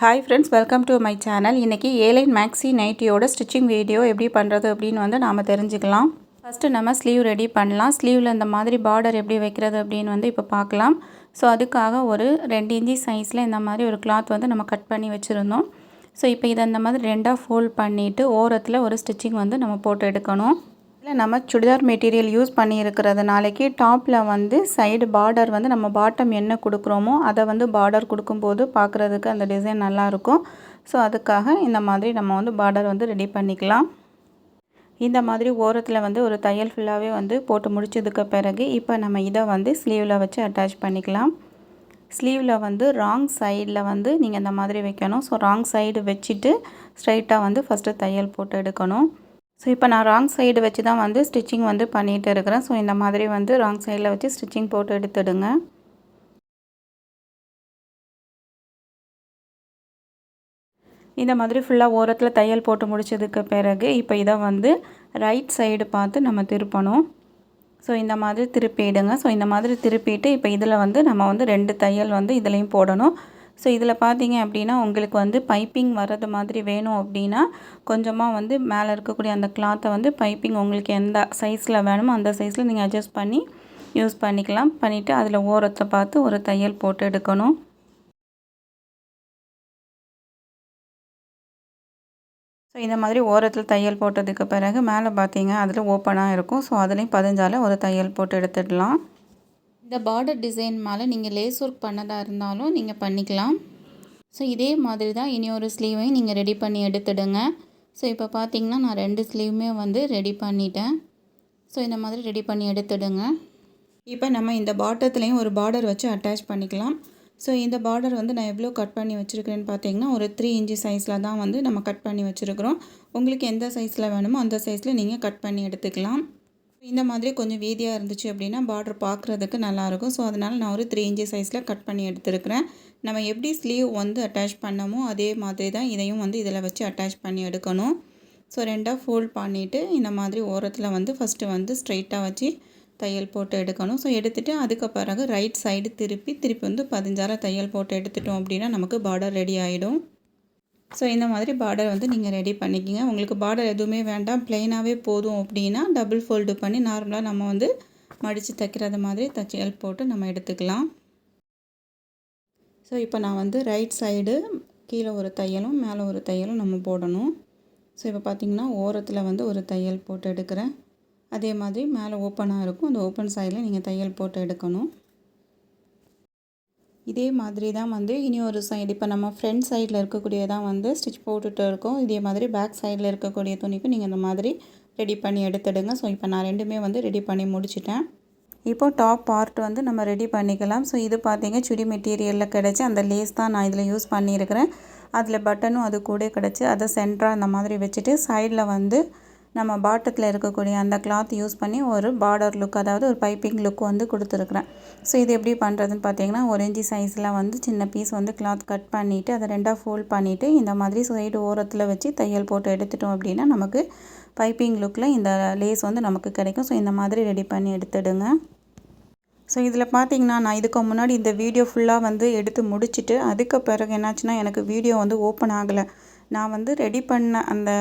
Hi friends, welcome to my channel. இன்றைக்கி airline maxi நைட்டியோட stitching video எப்படி பண்ணுறது அப்படின்னு நாம் தெரிஞ்சுக்கலாம். ஃபஸ்ட்டு நம்ம ஸ்லீவ் ரெடி பண்ணலாம். ஸ்லீவில் இந்த மாதிரி பார்டர் எப்படி வைக்கிறது அப்படின்னு இப்போ பார்க்கலாம். ஸோ அதுக்காக ஒரு 2 இன்ச்சி சைஸில் இந்த மாதிரி ஒரு கிளாத் நம்ம கட் பண்ணி வச்சுருந்தோம். ஸோ இப்போ இதை இந்த மாதிரி 2ஆக ஃபோல்ட் பண்ணிவிட்டு ஓரத்தில் ஒரு ஸ்டிச்சிங் நம்ம போட்டு எடுக்கணும். இதில் நம்ம சுடிதார் மெட்டீரியல் யூஸ் பண்ணியிருக்கிறதுனாலைக்கு டாப்பில் சைடு பார்டர் நம்ம பாட்டம் என்ன கொடுக்குறோமோ அதை பார்டர் கொடுக்கும்போது பார்க்குறதுக்கு அந்த டிசைன் நல்லாயிருக்கும். ஸோ அதுக்காக இந்த மாதிரி நம்ம பார்டர் ரெடி பண்ணிக்கலாம். இந்த மாதிரி ஓரத்தில் ஒரு தையல் ஃபுல்லாகவே போட்டு முடிச்சதுக்கு பிறகு இப்போ நம்ம இதை ஸ்லீவில் வச்சு அட்டாச் பண்ணிக்கலாம். ஸ்லீவில் ராங் சைடில் நீங்கள் இந்த மாதிரி வைக்கணும். ஸோ ராங் சைடு வச்சுட்டு ஸ்ட்ரைட்டாக ஃபஸ்ட்டு தையல் போட்டு எடுக்கணும். ஸோ இப்போ நான் ராங் சைடு வச்சு தான் ஸ்டிச்சிங் பண்ணிகிட்டு இருக்கிறேன். ஸோ இந்த மாதிரி ராங் சைடில் வச்சு ஸ்டிச்சிங் போட்டு எடுத்துடுங்க. இந்த மாதிரி ஃபுல்லாக ஓரத்தில் தையல் போட்டு முடிச்சதுக்கு பிறகு இப்போ இதை ரைட் சைடு பார்த்து நம்ம திருப்பணும். ஸோ இந்த மாதிரி திருப்பிடுங்க. ஸோ இந்த மாதிரி திருப்பிட்டு இப்போ இதில் நம்ம 2 தையல் இதுலேயும் போடணும். ஸோ இதில் பார்த்தீங்க அப்படின்னா உங்களுக்கு பைப்பிங் வர்றது மாதிரி வேணும் அப்படின்னா கொஞ்சமாக மேலே இருக்கக்கூடிய அந்த கிளாத்தை பைப்பிங் உங்களுக்கு எந்த சைஸில் வேணுமோ அந்த சைஸில் நீங்கள் அட்ஜஸ்ட் பண்ணி யூஸ் பண்ணிக்கலாம். பண்ணிவிட்டு அதில் ஓரத்தை பார்த்து ஒரு தையல் போட்டு எடுக்கணும். ஸோ இந்த மாதிரி ஓரத்தில் தையல் போட்டதுக்கு பிறகு மேலே பார்த்தீங்க அதில் ஓப்பனாக இருக்கும். ஸோ அதுலேயும் பதிஞ்சால் ஒரு தையல் போட்டு எடுத்துடலாம். இந்த பார்டர் டிசைன் மேலே நீங்கள் லேஸ் ஒர்க் பண்ணதாக இருந்தாலும் நீங்கள் பண்ணிக்கலாம். ஸோ இதே மாதிரி தான் இனி ஒரு ஸ்லீவையும் நீங்கள் ரெடி பண்ணி எடுத்துடுங்க. ஸோ இப்போ பார்த்தீங்கன்னா நான் 2 ஸ்லீவுமே ரெடி பண்ணிட்டேன். ஸோ இந்த மாதிரி ரெடி பண்ணி எடுத்துடுங்க. இப்போ நம்ம இந்த பாட்டத்துலேயும் ஒரு பார்டர் வச்சு அட்டாச் பண்ணிக்கலாம். ஸோ இந்த பார்டர் நான் எவ்வளோ கட் பண்ணி வச்சுருக்கிறேன்னு பார்த்தீங்கன்னா ஒரு 3 இன்ச்சி சைஸில் தான் நம்ம கட் பண்ணி வச்சுருக்கிறோம். உங்களுக்கு எந்த சைஸில் வேணுமோ அந்த சைஸில் நீங்கள் கட் பண்ணி எடுத்துக்கலாம். இந்த மாதிரி கொஞ்சம் வீதியாக இருந்துச்சு அப்படின்னா பார்டர் பார்க்குறதுக்கு நல்லாயிருக்கும். ஸோ அதனால் நான் ஒரு 3 இன்ச்சி சைஸில் கட் பண்ணி எடுத்துருக்கிறேன். நம்ம எப்படி ஸ்லீவ் அட்டாச் பண்ணமோ அதே மாதிரி தான் இதையும் இதில் வச்சு அட்டாச் பண்ணி எடுக்கணும். ஸோ 2ஆக ஃபோல்ட் பண்ணிவிட்டு இந்த மாதிரி ஓரத்தில் ஃபஸ்ட்டு ஸ்ட்ரைட்டாக வச்சு தையல் போட்டு எடுக்கணும். ஸோ எடுத்துகிட்டு அதுக்கு பிறகு ரைட் சைடு திருப்பி 15 தையல் போட்டு எடுத்துட்டோம் அப்படின்னா நமக்கு பார்டர் ரெடி ஆகிடும். ஸோ இந்த மாதிரி பார்டர் நீங்கள் ரெடி பண்ணிக்கிங்க. உங்களுக்கு பார்டர் எதுவுமே வேண்டாம், ப்ளைனாகவே போதும் அப்படின்னா டபுள் ஃபோல்டு பண்ணி நார்மலாக நம்ம மடித்து தைக்கிறது மாதிரி தையல் போட்டு நம்ம எடுத்துக்கலாம். ஸோ இப்போ நான் ரைட் சைடு கீழே ஒரு தையலும் மேலே ஒரு தையலும் நம்ம போடணும். ஸோ இப்போ பார்த்திங்கன்னா ஓரத்தில் ஒரு தையல் போட்டு எடுக்கிறேன். அதே மாதிரி மேலே ஓப்பனாக இருக்கும், அந்த ஓப்பன் சைடில் நீங்கள் தையல் போட்டு எடுக்கணும். இதே மாதிரி தான் இனி ஒரு சைடு இப்போ நம்ம ஃப்ரண்ட் சைடில் இருக்கக்கூடியதான் ஸ்டிச் போட்டுட்டு இருக்கோம். இதே மாதிரி பேக் சைடில் இருக்கக்கூடிய துணிக்கு நீங்கள் இந்த மாதிரி ரெடி பண்ணி எடுத்துடுங்க. ஸோ இப்போ நான் 2மே ரெடி பண்ணி முடிச்சிட்டேன். இப்போ டாப் பார்ட் நம்ம ரெடி பண்ணிக்கலாம். ஸோ இது பார்த்தீங்க சுடி மெட்டீரியலில் கிடச்சி அந்த லேஸ் தான் நான் இதில் யூஸ் பண்ணியிருக்கிறேன். அதில் பட்டனும் அது கூட கிடச்சி அதை சென்டராக இந்த மாதிரி வச்சுட்டு சைடில் நம்ம பாட்டத்தில் இருக்கக்கூடிய அந்த கிளாத் யூஸ் பண்ணி ஒரு பார்டர் லுக், அதாவது ஒரு பைப்பிங் லுக் கொடுத்துருக்குறேன். ஸோ இது எப்படி பண்ணுறதுன்னு பார்த்தீங்கன்னா 1 இன்ச்சி சைஸில் சின்ன பீஸ் கிளாத் கட் பண்ணிவிட்டு அதை 2ஆக ஃபோல்ட் பண்ணிவிட்டு இந்த மாதிரி சைடு ஓரத்தில் வச்சு தையல் போட்டு எடுத்துட்டோம் அப்படின்னா நமக்கு பைப்பிங் லுக்கில் இந்த லேஸ் நமக்கு கிடைக்கும். ஸோ இந்த மாதிரி ரெடி பண்ணி எடுத்துடுங்க. ஸோ இதில் பார்த்தீங்கன்னா நான் இதுக்கு முன்னாடி இந்த வீடியோ ஃபுல்லாக எடுத்து முடிச்சுட்டு அதுக்கு பிறகு என்னாச்சுன்னா எனக்கு வீடியோ ஓப்பன் ஆகலை. நான் ரெடி பண்ண அந்த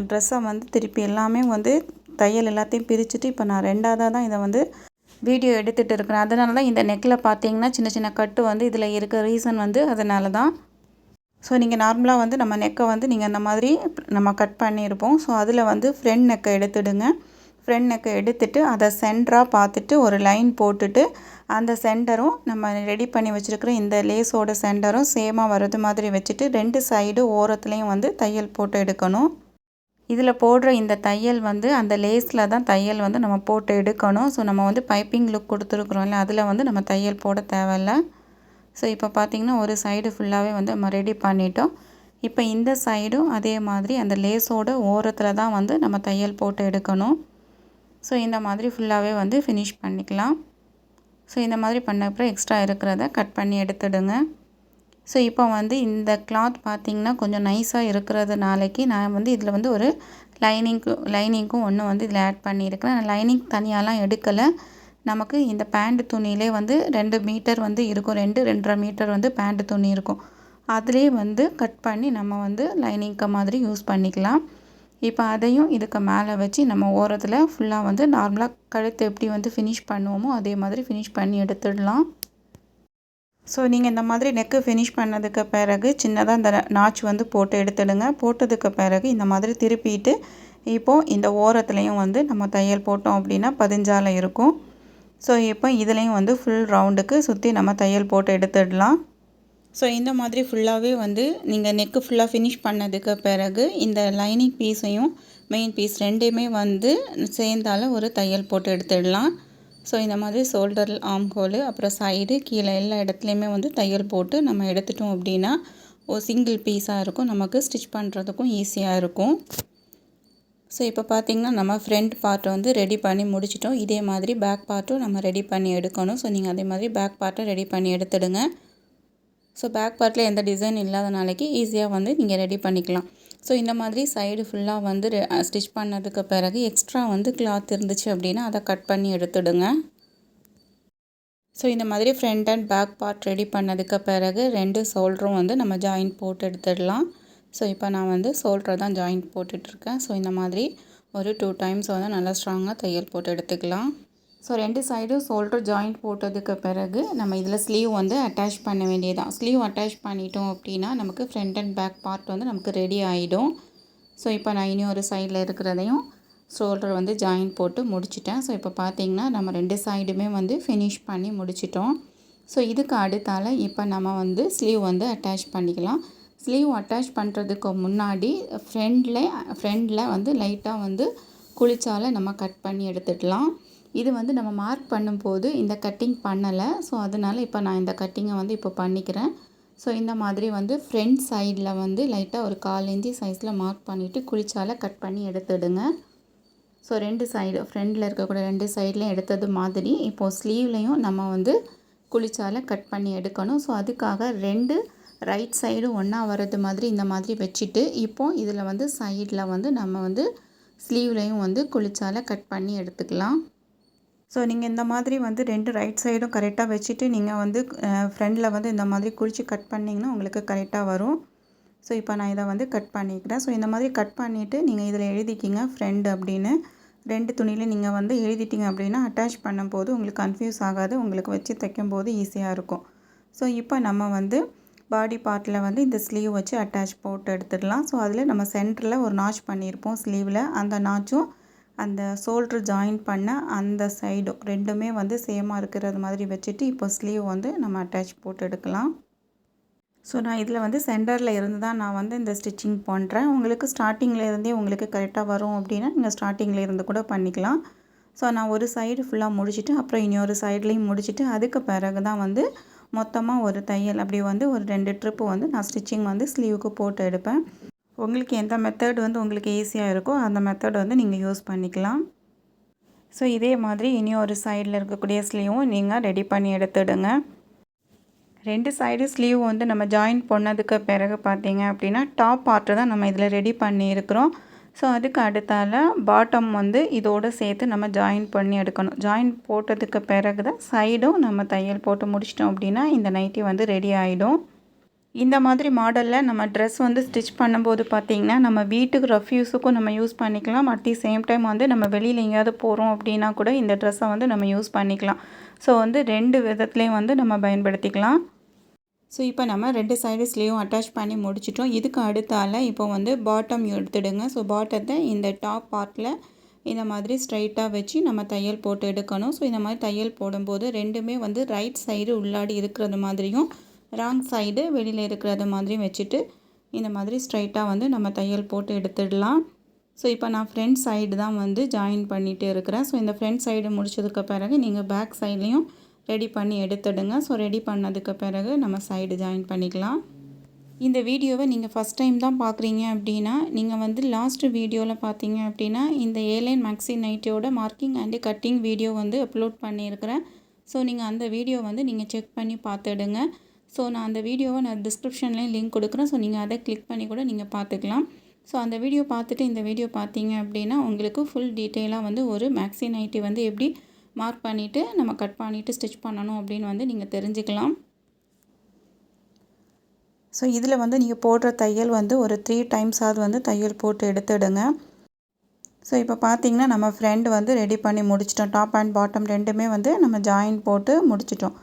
ட்ரெஸ்ஸை திருப்பி எல்லாமே தையல் எல்லாத்தையும் பிரிச்சுட்டு இப்போ நான் 2ஆவதாக தான் இதை வீடியோ எடுத்துகிட்டு இருக்கிறேன். அதனால தான் இந்த நெக்கில் பார்த்தீங்கன்னா சின்ன சின்ன கட்டு இதில் இருக்க ரீசன் அதனால தான். ஸோ நீங்கள் நார்மலாக நம்ம நெக்கை நீங்கள் இந்த மாதிரி நம்ம கட் பண்ணியிருப்போம். ஸோ அதில் ஃப்ரண்ட் நெக்கை எடுத்துடுங்க. ஃப்ரண்ட் நெக்கை எடுத்துகிட்டு அதை சென்டராக பார்த்துட்டு ஒரு லைன் போட்டுட்டு அந்த சென்டரும் நம்ம ரெடி பண்ணி வச்சுருக்கிற இந்த லேஸோட சென்டரும் சேமாக வர்றது மாதிரி வச்சுட்டு 2 சைடு ஓரத்துலேயும் தையல் போட்டு எடுக்கணும். இதில் போடுற இந்த தையல் அந்த லேஸில் தான் தையல் நம்ம போட்டு எடுக்கணும். ஸோ நம்ம பைப்பிங் லுக் கொடுத்துருக்குறோம்ல அதில் நம்ம தையல் போட தேவையில்ல. ஸோ இப்போ பார்த்திங்கன்னா ஒரு சைடு ஃபுல்லாகவே நம்ம ரெடி பண்ணிட்டோம். இப்போ இந்த சைடும் அதே மாதிரி அந்த லேஸோட ஓரத்தில் தான் நம்ம தையல் போட்டு எடுக்கணும். ஸோ இந்த மாதிரி ஃபுல்லாகவே ஃபினிஷ் பண்ணிக்கலாம். ஸோ இந்த மாதிரி பண்ண அப்புறம் எக்ஸ்ட்ரா இருக்கிறத கட் பண்ணி எடுத்துடுங்க. ஸோ இப்போ இந்த கிளாத் பார்த்திங்கன்னா கொஞ்சம் நைஸாக இருக்கிறதுனாலைக்கு நான் இதில் ஒரு லைனிங்க்கும் ஒன்று இதில் ஆட் பண்ணியிருக்கிறேன். லைனிங் தனியாலாம் எடுக்கலை. நமக்கு இந்த பேண்ட் துணியிலே 2 மீட்டர் இருக்கும், 2-2.5 மீட்டர் பேண்ட் துணி இருக்கும். அதிலே வந்து கட் பண்ணி நம்ம வந்து லைனிங்க்கு மாதிரி யூஸ் பண்ணிக்கலாம். இப்போ அதையும் இதுக்கு மேலே வச்சு நம்ம ஓரத்தில் ஃபுல்லாக வந்து நார்மலாக கழுத்து எப்படி வந்து ஃபினிஷ் பண்ணுவோமோ அதே மாதிரி ஃபினிஷ் பண்ணி எடுத்துடலாம். ஸோ நீங்கள் இந்த மாதிரி நெக்கு ஃபினிஷ் பண்ணதுக்கு பிறகு சின்னதாக இந்த நாச் வந்து போட்டு எடுத்துடுங்க. போட்டதுக்கு பிறகு இந்த மாதிரி திருப்பிட்டு இப்போது இந்த ஓரத்துலேயும் வந்து நம்ம தையல் போட்டோம் அப்படின்னா பதிஞ்சால இருக்கும். ஸோ இப்போ இதுலேயும் வந்து ஃபுல் ரவுண்டுக்கு சுற்றி நம்ம தையல் போட்டு எடுத்துடலாம். ஸோ இந்த மாதிரி ஃபுல்லாகவே வந்து நீங்கள் நெக்கு ஃபுல்லாக ஃபினிஷ் பண்ணதுக்கு பிறகு இந்த லைனிங் பீஸையும் மெயின் பீஸ் ரெண்டையுமே வந்து சேர்ந்தால ஒரு தையல் போட்டு எடுத்துடலாம். ஸோ இந்த மாதிரி ஷோல்டர், ஆர்ம் ஹோலு, அப்புறம் சைடு, கீழே எல்லா இடத்துலையுமே வந்து தையல் போட்டு நம்ம எடுத்துட்டோம் அப்படின்னா ஒரு சிங்கிள் பீஸாக இருக்கும். நமக்கு ஸ்டிச் பண்ணுறதுக்கும் ஈஸியாக இருக்கும். ஸோ இப்போ பார்த்திங்கன்னா நம்ம ஃப்ரண்ட் பார்ட் வந்து ரெடி பண்ணி முடிச்சிட்டோம். இதே மாதிரி பேக் பார்ட்டும் நம்ம ரெடி பண்ணி எடுக்கணும். ஸோ நீங்கள் அதே மாதிரி பேக் பார்ட்டை ரெடி பண்ணி எடுத்துடுங்க. ஸோ பேக் பார்ட்டில் எந்த டிசைன் இல்லாத நாளைக்கு ஈஸியாக வந்து நீங்கள் ரெடி பண்ணிக்கலாம். ஸோ இந்த மாதிரி சைடு ஃபுல்லாக வந்து ஸ்டிச் பண்ணதுக்கு பிறகு எக்ஸ்ட்ரா வந்து கிளாத் இருந்துச்சு அப்படின்னா அதை கட் பண்ணி எடுத்துடுங்க. ஸோ இந்த மாதிரி front and back part ready பண்ணதுக்கு பிறகு 2 ஷோல்டரும் வந்து நம்ம ஜாயிண்ட் போட்டு எடுத்துடலாம். ஸோ இப்போ நான் வந்து ஷோல்டர் தான் ஜாயிண்ட் போட்டுட்ருக்கேன். ஸோ இந்த மாதிரி ஒரு 2 டைம்ஸ் வந்து நல்லா ஸ்ட்ராங்காக தையல் போட்டு எடுத்துக்கலாம். ஸோ 2 சைடும் ஷோல்டர் ஜாயிண்ட் போட்டதுக்கு பிறகு நம்ம இதில் ஸ்லீவ் வந்து அட்டாச் பண்ண வேண்டியதான். ஸ்லீவ் அட்டாச் பண்ணிட்டோம் அப்படின்னா நமக்கு ஃப்ரண்ட் அண்ட் பேக் பார்ட் வந்து நமக்கு ரெடி ஆகிடும். ஸோ இப்போ நான் இனி ஒரு சைடில் இருக்கிறதையும் ஷோல்டர் வந்து ஜாயிண்ட் போட்டு முடிச்சிட்டேன். ஸோ இப்போ பார்த்திங்கன்னா நம்ம 2 சைடுமே வந்து ஃபினிஷ் பண்ணி முடிச்சிட்டோம். ஸோ இதுக்கு அடுத்தால் இப்போ நம்ம வந்து ஸ்லீவ் வந்து அட்டாச் பண்ணிக்கலாம். ஸ்லீவ் அட்டாச் பண்ணுறதுக்கு முன்னாடி ஃப்ரண்டில் வந்து லைட்டாக வந்து குளிச்சால் நம்ம கட் பண்ணி எடுத்துடலாம். இது வந்து நம்ம மார்க் பண்ணும்போது இந்த கட்டிங் பண்ணலை. ஸோ அதனால் இப்போ நான் இந்த கட்டிங்கை வந்து இப்போ பண்ணிக்கிறேன். ஸோ இந்த மாதிரி வந்து ஃப்ரண்ட் சைடில் வந்து லைட்டாக ஒரு 1/4 இன்ச்சு சைஸில் மார்க் பண்ணிவிட்டு குளிச்சால் கட் பண்ணி எடுத்துடுங்க. ஸோ 2 சைடு ஃப்ரண்டில் இருக்கக்கூடிய 2 சைட்லையும் எடுத்தது மாதிரி இப்போது ஸ்லீவ்லேயும் நம்ம வந்து குளிச்சால் கட் பண்ணி எடுக்கணும். ஸோ அதுக்காக 2 ரைட் சைடு ஒன்றா வர்றது மாதிரி இந்த மாதிரி வச்சுட்டு இப்போது இதில் வந்து சைடில் வந்து நம்ம வந்து ஸ்லீவ்லேயும் வந்து குளிச்சால் கட் பண்ணி எடுத்துக்கலாம். ஸோ நீங்கள் இந்த மாதிரி வந்து 2 ரைட் சைடும் கரெக்டாக வச்சுட்டு நீங்கள் வந்து ஃப்ரண்டில் வந்து இந்த மாதிரி குளித்து கட் பண்ணிங்கன்னா உங்களுக்கு கரெக்டாக வரும். ஸோ இப்போ நான் இதை வந்து கட் பண்ணிக்கிறேன். ஸோ இந்த மாதிரி கட் பண்ணிவிட்டு நீங்கள் இதில் எழுதிக்கிங்க ஃப்ரண்ட் அப்படின்னு. 2 துணியில் நீங்கள் வந்து எழுதிட்டிங்க அப்படின்னா அட்டாச் பண்ணும்போது உங்களுக்கு கன்ஃபியூஸ் ஆகாது. உங்களுக்கு வச்சு தைக்கும்போது ஈஸியாக இருக்கும். ஸோ இப்போ நம்ம வந்து பாடி பார்ட்டில் வந்து இந்த ஸ்லீவ் வச்சு அட்டாச் போட்டு எடுத்துடலாம். ஸோ அதில் நம்ம சென்டரில் ஒரு நாச் பண்ணியிருப்போம் ஸ்லீவில். அந்த நாச்சும் அந்த ஷோல்டர் ஜாயின் பண்ண அந்த சைடும் ரெண்டுமே வந்து சேமாக இருக்கிறது மாதிரி வச்சுட்டு இப்போ ஸ்லீவ் வந்து நம்ம அட்டாச் போட்டு எடுக்கலாம். ஸோ நான் இதில் வந்து சென்டரில் இருந்து தான் நான் வந்து இந்த ஸ்டிச்சிங் பண்ணுறேன். உங்களுக்கு ஸ்டார்டிங்கில் இருந்தே உங்களுக்கு கரெக்டாக வரும் அப்படின்னா நீங்கள் ஸ்டார்டிங்கில் இருந்து கூட பண்ணிக்கலாம். ஸோ நான் ஒரு சைடு ஃபுல்லாக முடிச்சுட்டு அப்புறம் இன்னொரு சைட்லேயும் முடிச்சுட்டு அதுக்கு பிறகு தான் வந்து மொத்தமாக ஒரு தையல் அப்படி வந்து ஒரு 2 ட்ரிப்பு வந்து நான் ஸ்டிச்சிங் வந்து ஸ்லீவுக்கு போட்டு எடுப்பேன். உங்களுக்கு எந்த மெத்தட் வந்து உங்களுக்கு ஈஸியாக இருக்கோ அந்த மெத்தட் வந்து நீங்கள் யூஸ் பண்ணிக்கலாம். ஸோ இதே மாதிரி இனி ஒரு சைடில் இருக்கக்கூடிய ஸ்லீவும் நீங்கள் ரெடி பண்ணி எடுத்துடுங்க. 2 சைடு ஸ்லீவ் வந்து நம்ம ஜாயின் பண்ணதுக்கு பிறகு பார்த்தீங்க அப்படின்னா டாப் பார்ட்டு தான் நம்ம இதில் ரெடி பண்ணியிருக்கிறோம். ஸோ அதுக்கு அடுத்தால பாட்டம் வந்து இதோடு சேர்த்து நம்ம ஜாயின் பண்ணி எடுக்கணும். ஜாயின் போட்டதுக்கு பிறகு தான் சைடும் நம்ம தையல் போட்டு முடிச்சிட்டோம் அப்படின்னா இந்த நைட்டி வந்து ரெடி ஆகிடும். இந்த மாதிரி மாடலில் நம்ம ட்ரெஸ் வந்து ஸ்டிச் பண்ணும்போது பார்த்திங்கன்னா நம்ம வீட்டுக்கு ரஃப் யூஸுக்கும் நம்ம யூஸ் பண்ணிக்கலாம். அட் தி சேம் டைம் வந்து நம்ம வெளியில் எங்கேயாவது போகிறோம் அப்படின்னா கூட இந்த ட்ரெஸ்ஸை வந்து நம்ம யூஸ் பண்ணிக்கலாம். ஸோ வந்து 2 விதத்துலேயும் வந்து நம்ம பயன்படுத்திக்கலாம். ஸோ இப்போ நம்ம 2 சைடு ஸ்லீவும் அட்டாச் பண்ணி முடிச்சிட்டோம். இதுக்கு அடுத்தால இப்போ வந்து பாட்டம் எடுத்துடுங்க. ஸோ பாட்டத்தை இந்த டாப் பார்ட்டில் இந்த மாதிரி ஸ்ட்ரைட்டாக வச்சு நம்ம தையல் போட்டு எடுக்கணும். ஸோ இந்த மாதிரி தையல் போடும்போது ரெண்டுமே வந்து ரைட் சைடு உள்ளாடி இருக்கிறது மாதிரியும் ராங் சைடு வெளியில் இருக்கிறது மாதிரியும் வச்சுட்டு இந்த மாதிரி ஸ்ட்ரைட்டாக வந்து நம்ம தையல் போட்டு எடுத்துடலாம். ஸோ இப்போ நான் ஃப்ரண்ட் சைடு தான் வந்து ஜாயின் பண்ணிகிட்டு இருக்கிறேன். ஸோ இந்த ஃப்ரண்ட் சைடு முடிச்சதுக்கு பிறகு நீங்கள் பேக் சைட்லேயும் ரெடி பண்ணி எடுத்துடுங்க. ஸோ ரெடி பண்ணதுக்கு பிறகு நம்ம சைடு ஜாயின் பண்ணிக்கலாம். இந்த வீடியோவை நீங்கள் ஃபஸ்ட் டைம் தான் பார்க்குறீங்க அப்படின்னா நீங்கள் வந்து லாஸ்ட் வீடியோவில் பார்த்தீங்க அப்படின்னா இந்த ஏலைன் மேக்ஸி நைட்டியோட மார்க்கிங் அண்டு கட்டிங் வீடியோ வந்து அப்லோட் பண்ணியிருக்கிறேன். ஸோ நீங்கள் அந்த வீடியோ வந்து நீங்கள் செக் பண்ணி பார்த்துடுங்க. ஸோ நான் அந்த வீடியோவை நான் டிஸ்கிரிப்ஷன்லேயும் லிங்க் கொடுக்குறேன். ஸோ நீங்கள் அதை கிளிக் பண்ணி கூட நீங்கள் பார்த்துக்கலாம். ஸோ அந்த வீடியோ பார்த்துட்டு இந்த வீடியோ பார்த்தீங்க அப்படின்னா உங்களுக்கு ஃபுல் டீட்டெயிலாக வந்து ஒரு மேக்ஸி நைட்டி வந்து எப்படி மார்க் பண்ணிவிட்டு நம்ம கட் பண்ணிவிட்டு ஸ்டிச் பண்ணணும் அப்படின்னு வந்து நீங்கள் தெரிஞ்சுக்கலாம். ஸோ இதில் வந்து நீங்கள் போடுற தையல் வந்து ஒரு 3 டைம்ஸாவது வந்து தையல் போட்டு எடுத்துடுங்க. ஸோ இப்போ பார்த்தீங்கன்னா நம்ம ஃப்ரண்ட் வந்து ரெடி பண்ணி முடிச்சிட்டோம். டாப் அண்ட் பாட்டம் ரெண்டுமே வந்து நம்ம ஜாயின் போட்டு முடிச்சிட்டோம்.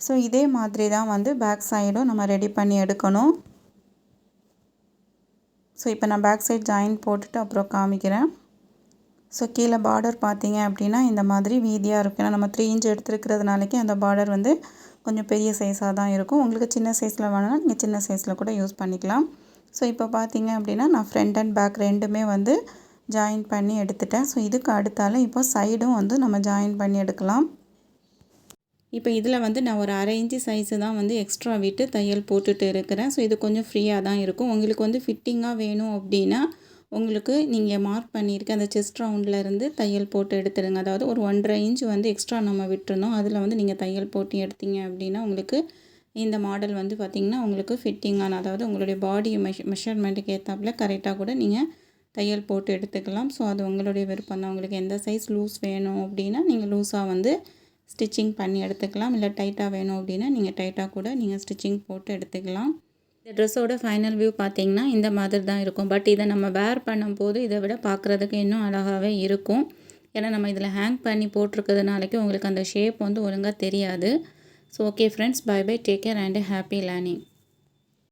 ஸோ இதே மாதிரி தான் வந்து பேக் சைடும் நம்ம ரெடி பண்ணி எடுக்கணும். ஸோ இப்போ நான் பேக் சைட் ஜாயின் போட்டுட்டு அப்புறம் காமிக்கிறேன். ஸோ கீழே பார்டர் பார்த்தீங்க அப்படின்னா இந்த மாதிரி வீதியாக இருக்கும். ஏன்னா நம்ம 3 இன்ச் எடுத்துருக்கிறதுனாலக்கே அந்த பார்டர் வந்து கொஞ்சம் பெரிய சைஸாக தான் இருக்கும். உங்களுக்கு சின்ன சைஸில் வேணும்னா நீங்கள் சின்ன சைஸில் கூட யூஸ் பண்ணிக்கலாம். ஸோ இப்போ பார்த்தீங்க அப்படின்னா நான் ஃப்ரண்ட் அண்ட் பேக் ரெண்டுமே வந்து ஜாயின் பண்ணி எடுத்துட்டேன். ஸோ இதுக்கு அடுத்தால இப்போ சைடும் வந்து நம்ம ஜாயின் பண்ணி எடுக்கலாம். இப்போ இதில் வந்து நான் ஒரு 1/2 இன்ச்சு சைஸு தான் வந்து எக்ஸ்ட்ரா விட்டு தையல் போட்டுட்டு இருக்கிறேன். ஸோ இது கொஞ்சம் ஃப்ரீயாக தான் இருக்கும். உங்களுக்கு வந்து ஃபிட்டிங்காக வேணும் அப்படின்னா உங்களுக்கு நீங்கள் மார்க் பண்ணியிருக்க அந்த செஸ்ட் ரவுண்ட்லேருந்து தையல் போட்டு எடுத்துடுங்க. அதாவது ஒரு 1/2 இன்ச் வந்து எக்ஸ்ட்ரா நம்ம விட்டுருந்தோம். அதில் வந்து நீங்கள் தையல் போட்டு எடுத்தீங்க அப்படின்னா உங்களுக்கு இந்த மாடல் வந்து பார்த்திங்கன்னா உங்களுக்கு ஃபிட்டிங்கான, அதாவது உங்களுடைய பாடி மெஷர்மெண்ட்டுக்கு ஏற்றாப்புல கரெக்டாக கூட நீங்கள் தையல் போட்டு எடுத்துக்கலாம். ஸோ அது உங்களுடைய விருப்பம் தான். உங்களுக்கு எந்த சைஸ் லூஸ் வேணும் அப்படின்னா நீங்கள் லூஸாக வந்து ஸ்டிச்சிங் பண்ணி எடுத்துக்கலாம். இல்லை டைட்டாக வேணும் அப்படின்னா நீங்கள் டைட்டாக கூட நீங்கள் ஸ்டிச்சிங் போட்டு எடுத்துக்கலாம். இந்த ட்ரெஸ்ஸோட ஃபைனல் வியூ பார்த்திங்கன்னா இந்த மாதிரி தான் இருக்கும். பட் இதை நம்ம வேர் பண்ணும்போது இதை விட பார்க்குறதுக்கு இன்னும் அழகாகவே இருக்கும். ஏன்னா நம்ம இதில் ஹேங் பண்ணி போட்டிருக்கிறதுனாலக்கு உங்களுக்கு அந்த ஷேப் வந்து ஒழுங்காக தெரியாது. So okay friends, bye bye, take care and happy learning.